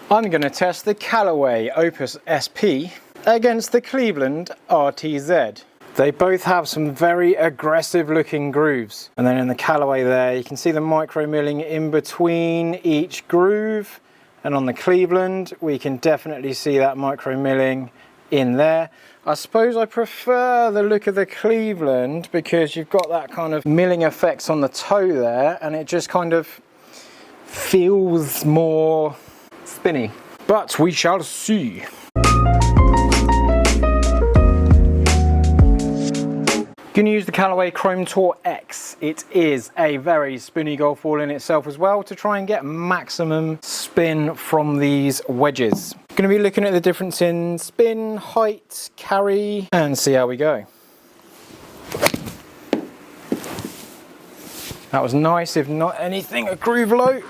I'm going to test the Callaway Opus SP against the Cleveland RTZ. They both have some very aggressive looking grooves. And then in the Callaway there, you can see the micro milling in between each groove. And on the Cleveland, we can definitely see that micro milling in there. I suppose I prefer the look of the Cleveland because you've got that kind of milling effects on the toe there, and it just kind of feels more spinny. But we shall see. Going to use the Callaway Chrome Tour X. It is a very spinny golf ball in itself as well, to try and get maximum spin from these wedges. Going to be looking at the difference in spin, height, carry, and see how we go. That was nice, if not anything, a groove low.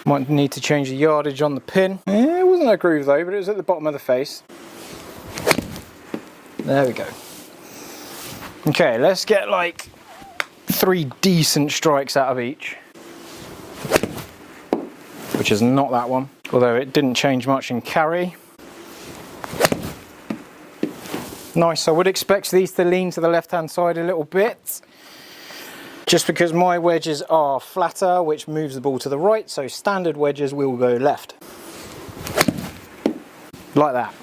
Might need to change the yardage on the pin. It wasn't a groove though, but it was at the bottom of the face. There we go. Okay, let's get like 3 decent strikes out of each. Which is not that one, although it didn't change much in carry. Nice, I would expect these to lean to the left-hand side a little bit, just because my wedges are flatter, which moves the ball to the right, so standard wedges will go left. Like that.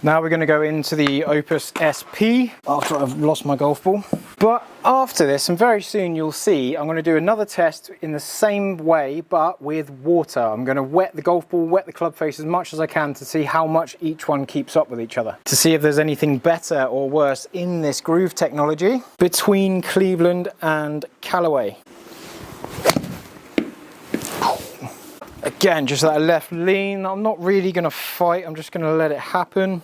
Now we're going to go into the Opus SP after I've lost my golf ball. But after this, and very soon you'll see, I'm going to do another test in the same way, but with water. I'm going to wet the golf ball, wet the club face as much as I can to see how much each one keeps up with each other. To see if there's anything better or worse in this groove technology between Cleveland and Callaway. Again, just that left lean. I'm not really going to fight, I'm just going to let it happen.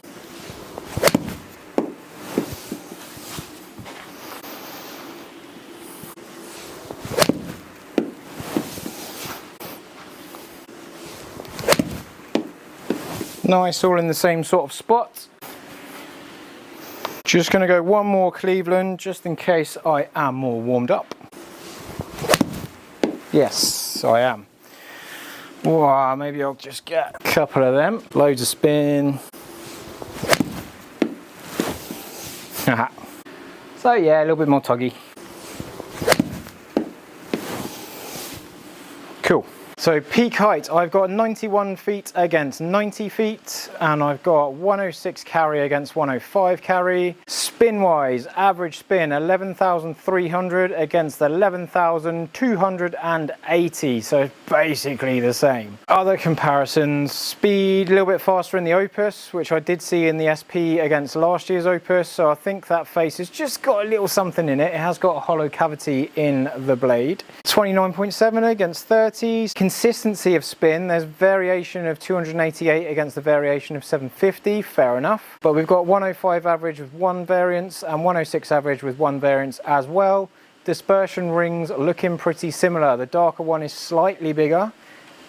Nice, all in the same sort of spot. Just going to go one more Cleveland, just in case I am more warmed up. Yes, I am. Wow, maybe I'll just get a couple of them. Loads of spin. So yeah, a little bit more tuggy. Cool. So peak height, I've got 91 feet against 90 feet, and I've got 106 carry against 105 carry. Spin wise, average spin 11,300 against 11,280, so basically the same. Other comparisons, speed a little bit faster in the Opus, which I did see in the SP against last year's Opus, so I think that face has just got a little something in it. It has got a hollow cavity in the blade. 29.7 against 30. Consistency of spin, there's variation of 288 against the variation of 750, fair enough. But we've got 105 average with one variance and 106 average with one variance as well. Dispersion rings looking pretty similar. The darker one is slightly bigger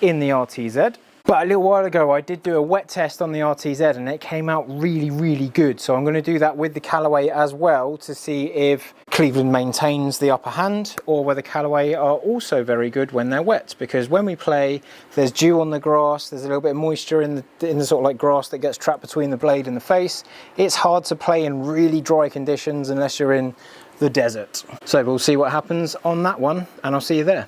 in the RTZ. But a little while ago I did do a wet test on the RTZ and it came out really good. So I'm going to do that with the Callaway as well to see if Cleveland maintains the upper hand or whether Callaway are also very good when they're wet. Because when we play, there's dew on the grass, there's a little bit of moisture in the sort of like grass that gets trapped between the blade and the face. It's hard to play in really dry conditions unless you're in the desert. So we'll see what happens on that one and I'll see you there.